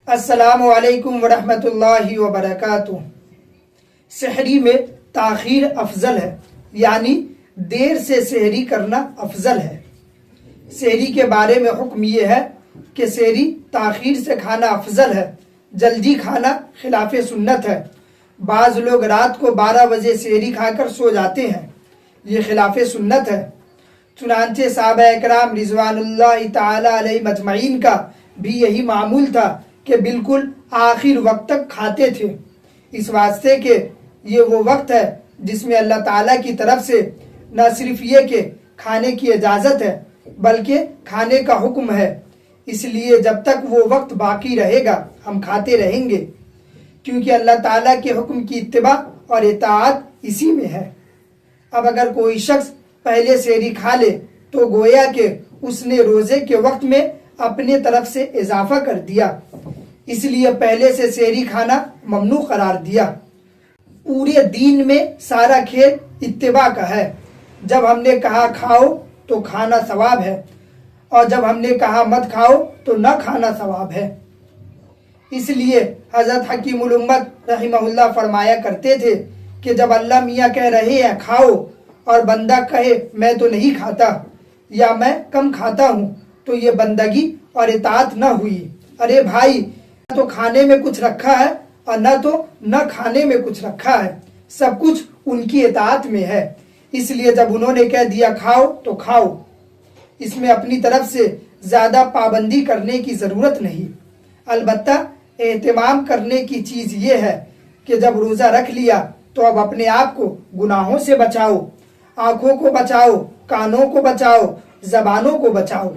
السلام علیکم ورحمۃ اللہ وبرکاتہ۔ سحری میں تاخیر افضل ہے، یعنی دیر سے سحری کرنا افضل ہے۔ سحری کے بارے میں حکم یہ ہے کہ سحری تاخیر سے کھانا افضل ہے، جلدی کھانا خلاف سنت ہے۔ بعض لوگ رات کو 12 بجے سحری کھا کر سو جاتے ہیں، یہ خلاف سنت ہے۔ چنانچہ صحابہ اکرام رضوان اللہ تعالی علیہ مجمعین کا بھی یہی معمول تھا کہ بالکل آخر وقت تک کھاتے تھے، اس واسطے کہ یہ وہ وقت ہے جس میں اللہ تعالیٰ کی طرف سے نہ صرف یہ کہ کھانے کی اجازت ہے بلکہ کھانے کا حکم ہے۔ اس لیے جب تک وہ وقت باقی رہے گا ہم کھاتے رہیں گے، کیونکہ اللہ تعالیٰ کے حکم کی اتباع اور اطاعت اسی میں ہے۔ اب اگر کوئی شخص پہلے سحری کھا لے تو گویا کہ اس نے روزے کے وقت میں اپنے طرف سے اضافہ کر دیا، اس لیے پہلے سے سحری کھانا ممنوع قرار دیا۔ پورے دین میں سارا کھیل اتباع کا ہے۔ جب ہم نے کہا کھاؤ تو کھانا ثواب ہے، اور جب ہم نے کہا مت کھاؤ تو نہ کھانا ثواب ہے۔ اس لیے حضرت حکیم الامت رحمہ اللہ فرمایا کرتے تھے کہ جب اللہ میاں کہہ رہے ہیں کھاؤ اور بندہ کہے میں تو نہیں کھاتا یا میں کم کھاتا ہوں تو یہ بندگی اور اطاعت نہ ہوئی۔ ارے بھائی، نہ تو کھانے میں کچھ رکھا ہے اور نہ کھانے میں کچھ رکھا ہے، سب کچھ ان کی اطاعت میں ہے۔ اس لیے جب انہوں نے کہہ دیا کھاؤ تو کھاؤ، اس میں اپنی طرف سے زیادہ پابندی کرنے کی ضرورت نہیں۔ البتہ اہتمام کرنے کی چیز یہ ہے کہ جب روزہ رکھ لیا تو اب اپنے آپ کو گناہوں سے بچاؤ، آنکھوں کو بچاؤ، کانوں کو بچاؤ، زبانوں کو بچاؤ۔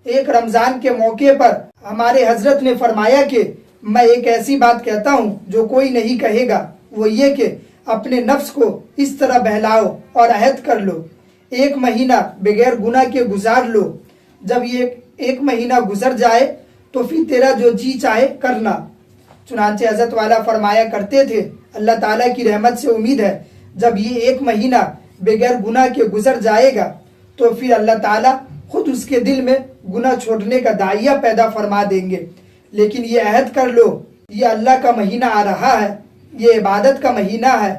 ایک رمضان کے موقع پر ہمارے حضرت نے فرمایا کہ میں ایک ایسی بات کہتا ہوں جو کوئی نہیں کہے گا، وہ یہ کہ اپنے نفس کو اس طرح بہلاؤ اور عہد کر لو، 1 مہینہ بغیر گناہ کے گزار لو، جب یہ 1 مہینہ گزر جائے تو پھر تیرا جو جی چاہے کرنا۔ چنانچہ حضرت والا فرمایا کرتے تھے اللہ تعالیٰ کی رحمت سے امید ہے جب یہ 1 مہینہ بغیر گناہ کے گزر جائے گا تو پھر اللہ تعالیٰ خود اس کے دل میں گناہ چھوڑنے کا داعیہ پیدا فرما دیں گے۔ لیکن یہ عہد کر لو، یہ اللہ کا مہینہ آ رہا ہے، یہ عبادت کا مہینہ ہے،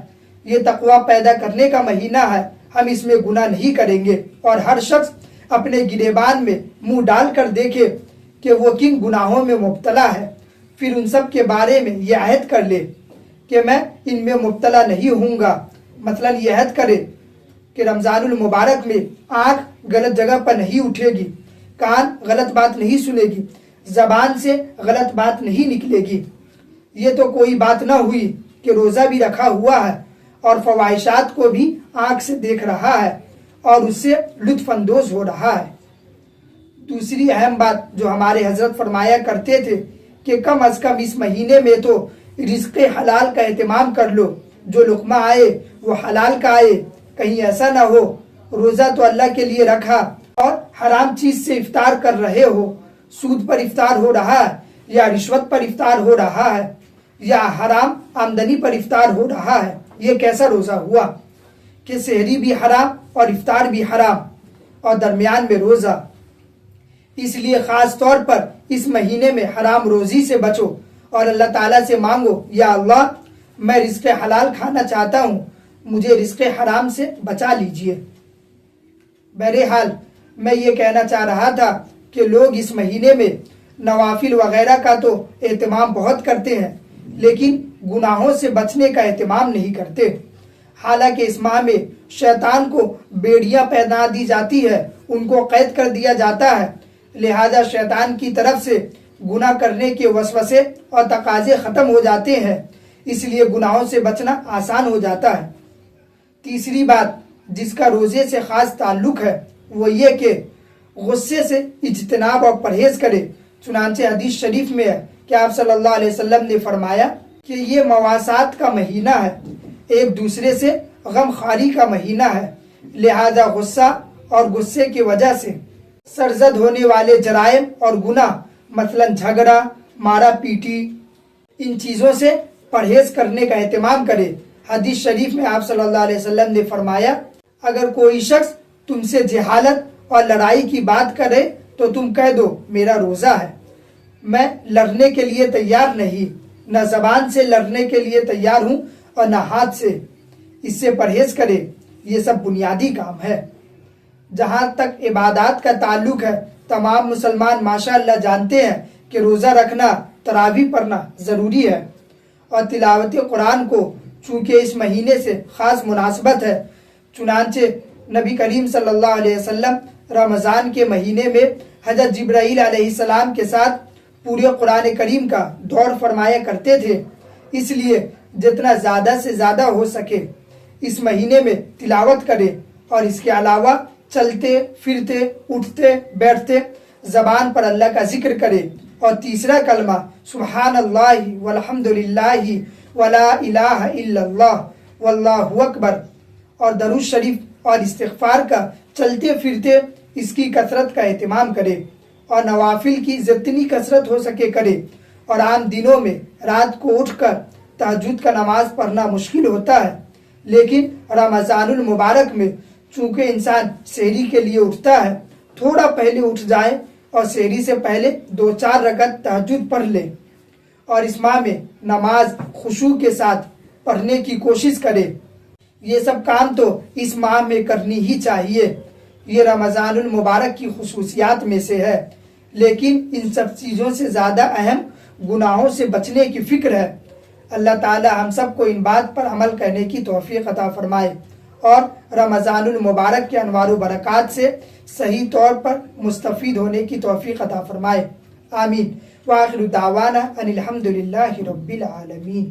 یہ تقوی پیدا کرنے کا مہینہ ہے، ہم اس میں گناہ نہیں کریں گے۔ اور ہر شخص اپنے گریبان میں منہ ڈال کر دیکھے کہ وہ کن گناہوں میں مبتلا ہے، پھر ان سب کے بارے میں یہ عہد کر لے کہ میں ان میں مبتلا نہیں ہوں گا۔ مثلا یہ عہد کرے کہ رمضان المبارک میں آنکھ غلط جگہ پر نہیں اٹھے گی، کان غلط بات نہیں سنے گی، زبان سے غلط بات نہیں نکلے گی۔ یہ تو کوئی بات نہ ہوئی کہ روزہ بھی رکھا ہوا ہے اور فواحشات کو بھی آنکھ سے دیکھ رہا ہے اور اس سے لطف اندوز ہو رہا ہے۔ دوسری اہم بات جو ہمارے حضرت فرمایا کرتے تھے کہ کم از کم اس مہینے میں تو رزق حلال کا اہتمام کر لو، جو لقمہ آئے وہ حلال کا آئے، کہیں ایسا نہ ہو روزہ تو اللہ کے لیے رکھا اور حرام چیز سے افطار کر رہے ہو، سود پر افطار ہو رہا ہے یا رشوت پر افطار ہو رہا ہے یا حرام آمدنی پر افطار ہو رہا ہے۔ یہ کیسا روزہ ہوا کہ سحری بھی حرام اور افطار بھی حرام اور درمیان میں روزہ۔ اس لیے خاص طور پر اس مہینے میں حرام روزی سے بچو اور اللہ تعالیٰ سے مانگو یا اللہ میں رزق حلال کھانا چاہتا ہوں، مجھے رزق حرام سے بچا لیجئے۔ بہرحال میں یہ کہنا چاہ رہا تھا کہ لوگ اس مہینے میں نوافل وغیرہ کا تو اہتمام بہت کرتے ہیں لیکن گناہوں سے بچنے کا اہتمام نہیں کرتے۔ حالانکہ اس ماہ میں شیطان کو بیڑیاں پہنا دی جاتی ہے، ان کو قید کر دیا جاتا ہے، لہذا شیطان کی طرف سے گناہ کرنے کے وسوسے اور تقاضے ختم ہو جاتے ہیں، اس لیے گناہوں سے بچنا آسان ہو جاتا ہے۔ تیسری بات جس کا روزے سے خاص تعلق ہے وہ یہ کہ غصے سے اجتناب اور پرہیز کرے۔ چنانچہ حدیث شریف میں ہے کہ آپ صلی اللہ علیہ وسلم نے فرمایا کہ یہ مواسات کا مہینہ ہے، ایک دوسرے سے غم خواری کا مہینہ ہے، لہذا غصہ اور غصے کی وجہ سے سرزد ہونے والے جرائم اور گناہ مثلا جھگڑا، مارا پیٹی، ان چیزوں سے پرہیز کرنے کا اہتمام کرے۔ حدیث شریف میں آپ صلی اللہ علیہ وسلم نے فرمایا اگر کوئی شخص تم سے جہالت اور لڑائی کی بات کرے تو تم کہہ دو میرا روزہ ہے، میں لڑنے کے لیے تیار نہیں، نہ زبان سے لڑنے کے لیے تیار ہوں اور نہ ہاتھ سے، اس سے پرہیز کرے، یہ سب بنیادی کام ہے۔ جہاں تک عبادات کا تعلق ہے، تمام مسلمان ماشاءاللہ جانتے ہیں کہ روزہ رکھنا، تراویح پڑھنا ضروری ہے، اور تلاوت قرآن کو چونکہ اس مہینے سے خاص مناسبت ہے، چنانچہ نبی کریم صلی اللہ علیہ وسلم رمضان کے مہینے میں حضرت جبرائیل علیہ السلام کے ساتھ پورے قرآن کریم کا دور فرمایا کرتے تھے۔ اس لیے جتنا زیادہ سے زیادہ ہو سکے اس مہینے میں تلاوت کرے، اور اس کے علاوہ چلتے پھرتے اٹھتے بیٹھتے زبان پر اللہ کا ذکر کرے، اور تیسرا کلمہ سبحان اللہ والحمد للہ ولا الہ الا اللہ واللہ اکبر اور درود شریف اور استغفار کا چلتے پھرتے اس کی کثرت کا اہتمام کرے، اور نوافل کی جتنی کثرت ہو سکے کرے۔ اور عام دنوں میں رات کو اٹھ کر تہجد کا نماز پڑھنا مشکل ہوتا ہے، لیکن رمضان المبارک میں چونکہ انسان سحری کے لیے اٹھتا ہے، تھوڑا پہلے اٹھ جائے اور سحری سے پہلے 2-4 رکعت تہجد پڑھ لے، اور اس ماہ میں نماز خشوع کے ساتھ پڑھنے کی کوشش کرے۔ یہ سب کام تو اس ماہ میں کرنی ہی چاہیے، یہ رمضان المبارک کی خصوصیات میں سے ہے، لیکن ان سب چیزوں سے زیادہ اہم گناہوں سے بچنے کی فکر ہے۔ اللہ تعالی ہم سب کو ان بات پر عمل کرنے کی توفیق عطا فرمائے، اور رمضان المبارک کے انوار و برکات سے صحیح طور پر مستفید ہونے کی توفیق عطا فرمائے، آمین۔ وآخر دعوانا ان الحمد للہ رب العالمین۔